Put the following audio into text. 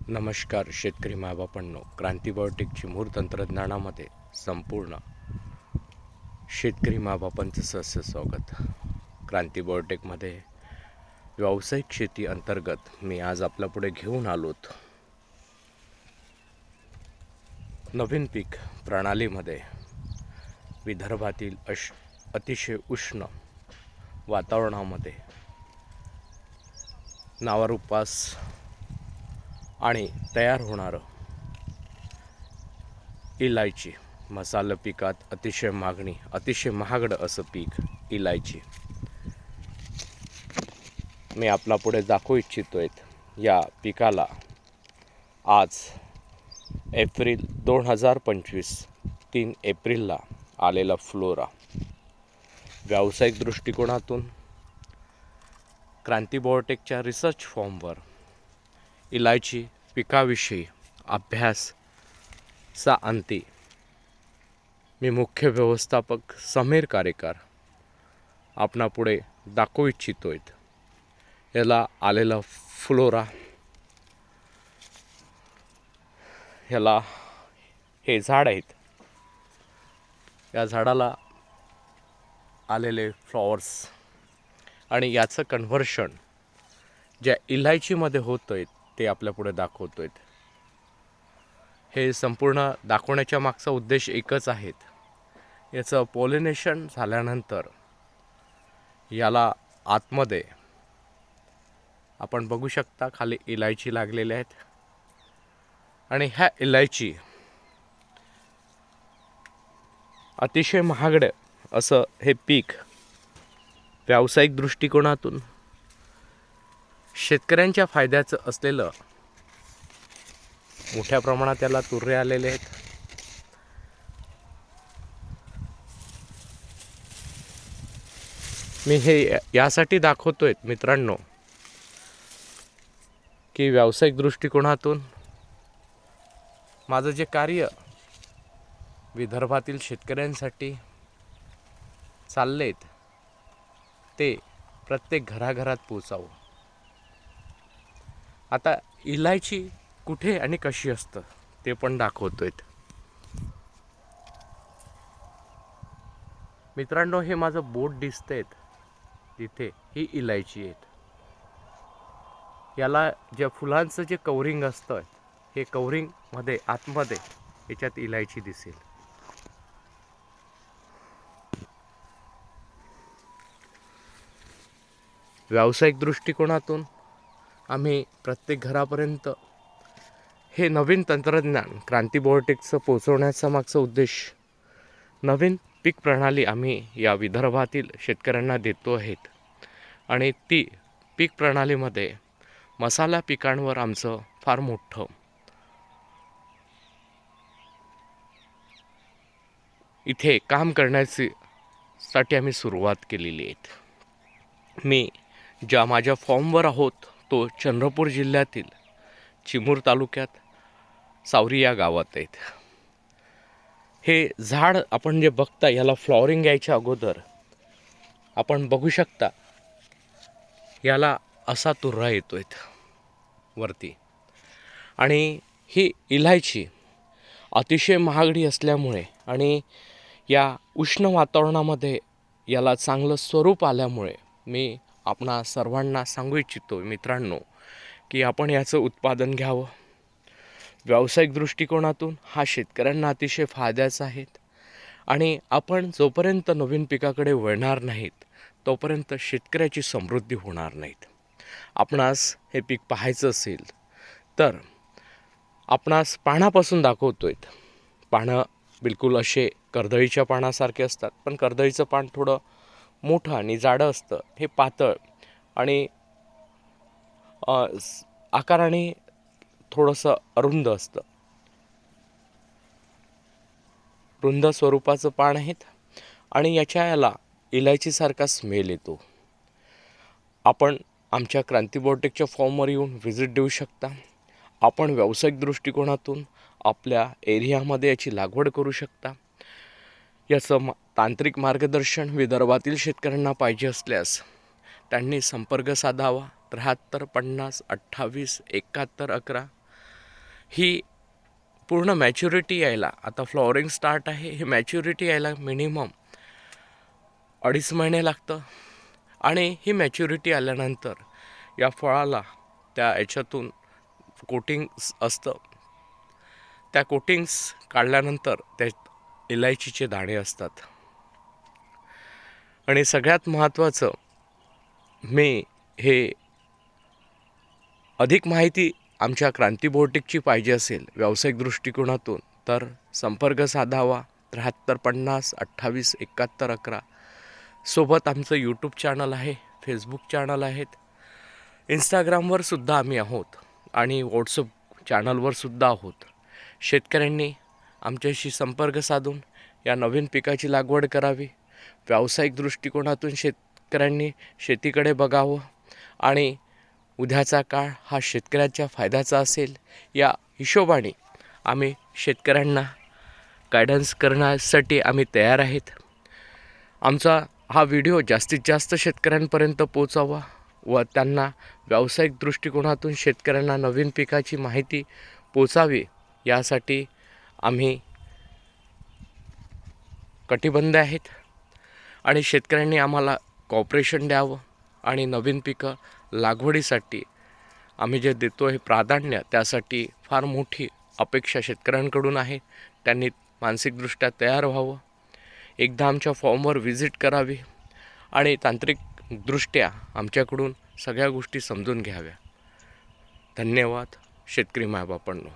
नमस्कार शेतकरी मायबापांनो, क्रांती बायोटेक चिमूर तंत्रज्ञानामध्ये संपूर्ण शेतकरी मायबापांचं सहर्ष स्वागत. क्रांती बायोटेकमध्ये व्यावसायिक शेती अंतर्गत मी आज आपल्यापुढे घेऊन आलोत नवीन पीक प्रणालीमध्ये विदर्भातील अतिशय उष्ण वातावरणामध्ये नावारूपास आणि तयार होणारं इलायची मसाला पिकात अतिशय महागडं असं पीक इलायची मी आपला पुढे दाखवू इच्छितोय. या पिकाला आज एप्रिल 2025 3 एप्रिलला आलेला फ्लोरा. व्यावसायिक दृष्टिकोनातून क्रांती बायोटेकच्या रिसर्च फॉर्मवर इलायची पिकाविषयी अभ्यासा अंती मी मुख्य व्यवस्थापक समीर कारेकर आपणापुढे दाखवू इच्छितोय. याला आलेला फ्लोरा, याला हे झाड आहेत, या झाडाला आलेले फ्लॉवर्स आणि याचं कन्व्हर्शन ज्या इलायचीमध्ये होतं आहे ते आपल्यापुढे दाखवतोय. हे संपूर्ण दाखवण्याच्या मागचा उद्देश एकच आहे. याचं पॉलिनेशन झाल्यानंतर याला आतमध्ये आपण बघू शकता खाली इलायची लागलेल्या आहेत आणि ह्या इलायची अतिशय महागडं असं हे पीक व्यावसायिक दृष्टिकोनातून शेतकऱ्यांच्या फायद्याचं असलेलं मोठ्या प्रमाणात याला तुरे आलेले आहेत. मी हे यासाठी दाखवतोय मित्रांनो की व्यावसायिक दृष्टिकोनातून माझं जे कार्य विदर्भातील शेतकऱ्यांसाठी चाललेत ते प्रत्येक घराघरात पोचावं. आता इलायची कुठे आणि कशी असतं ते पण दाखवतोय. मित्रांनो, हे माझं बोट दिसतंय तिथे ही इलायची आहेत. याला ज्या फुलांचं जे कवरिंग असतं हे कवरिंगमध्ये आतमध्ये याच्यात इलायची दिसेल. व्यावसायिक दृष्टिकोनातून आम्ही प्रत्येक घरापर्यंत हे नवीन तंत्रज्ञान क्रांती बायोटेकचं पोहोचवण्याचा मागचा उद्देश नवीन पीक प्रणाली आम्ही या विदर्भातील शेतकऱ्यांना देतो आहेत आणि ती पीक प्रणालीमध्ये मसाला पिकांवर आमचं फार मोठं इथे काम करण्यासाठी आम्ही सुरुवात केलेली आहे. मी ज्या माझ्या फॉर्मवर आहोत तो चंद्रपूर जिल्ह्यातील चिमूर तालुक्यात सावरी या गावात आहेत. हे झाड आपण जे बघता याला फ्लॉवरिंग यायच्या अगोदर आपण बघू शकता याला असा तुर्रा येतोय वरती आणि ही इलायची अतिशय महागडी असल्यामुळे आणि या उष्ण वातावरणामध्ये याला चांगलं स्वरूप आल्यामुळे मी आपणा सर्वांना सांगू इच्छितो मित्रांनो की आपण याचं उत्पादन घ्यावं. व्यावसायिक दृष्टिकोनातून हा शेतकऱ्यांना अतिशय फायद्याचा आहे आणि आपण जोपर्यंत नवीन पिकाकडे वळणार नाहीत तोपर्यंत शेतकऱ्याची समृद्धी होणार नाहीत. आपणास हे पीक पाहायचं असेल तर आपणास पानापासून दाखवतोय. पानं बिलकुल असे कर्दळीच्या पानासारखे असतात, पण कर्दळीचं पान थोडं मोठं आणि जाडं असतं. हे पातळ आणि आकाराने थोडंसं अरुंद असतं. रुंद स्वरूपाचं पान आहेत आणि याला इलायचीसारखा स्मेल येतो. आपण आमच्या क्रांती बायोटेकच्या फॉर्मवर येऊन व्हिजिट देऊ शकता. आपण व्यावसायिक दृष्टिकोनातून आपल्या एरियामध्ये याची लागवड करू शकता. याचं तांत्रिक मार्गदर्शन विदर्भातील शेतकऱ्यांना पाहिजे असल्यास त्यांनी संपर्क साधावा. 73 50 28 71 11 ही पूर्ण मॅच्युरिटी यायला, आता फ्लॉवरिंग स्टार्ट आहे, ही मॅच्युरिटी यायला मिनिमम 2.5 महिने लागतं. आणि ही मॅच्युरिटी आल्यानंतर या फळाला त्या याच्यातून कोटिंग्स असतं, त्या कोटिंग्स काढल्यानंतर त्यात इलायचीचे दाणे असतात. आणि सगळ्यात महत्त्वाचं, मी हे अधिक माहिती आमच्या क्रांती बोर्डिकची पाहिजे असेल व्यावसायिक दृष्टिकोनातून तर संपर्क साधावा 7350 28 71 11. सोबत आमचं यूट्यूब चॅनल आहे, फेसबुक चॅनल आहेत, इंस्टाग्रामवर सुद्धा आम्ही आहोत आणि व्हॉट्सअप चॅनलवर सुद्धा आहोत. शेतकऱ्यांनी आमच्याशी संपर्क साधून या नवीन पिकाची लागवड करावी. व्यावसायिक दृष्टिकोनातून शेतकऱ्यांनी शेतीकडे बघावं आणि उद्याचा काळ हा शेतकऱ्याच्या फायद्याचा असेल या हिशोबाने आम्ही शेतकऱ्यांना गायडन्स करण्यासाठी आम्ही तयार आहेत. आमचा हा व्हिडिओ जास्तीत जास्त शेतकऱ्यांपर्यंत पोचावा व त्यांना व्यावसायिक दृष्टिकोनातून शेतकऱ्यांना नवीन पिकाची माहिती पोचावी यासाठी आम्ही कटिबद्ध आहेत. आणि शेतकऱ्यांनी आम्हाला कॉपरेशन द्यावं आणि नवीन पिकं लागवडीसाठी आम्ही जे देतो हे प्राधान्य, त्यासाठी फार मोठी अपेक्षा शेतकऱ्यांकडून आहे. त्यांनी मानसिकदृष्ट्या तयार व्हावं, एकदा आमच्या फॉर्मवर व्हिजिट करावी आणि तांत्रिकदृष्ट्या आमच्याकडून सगळ्या गोष्टी समजून घ्याव्या. धन्यवाद शेतकरी मायबापांनो.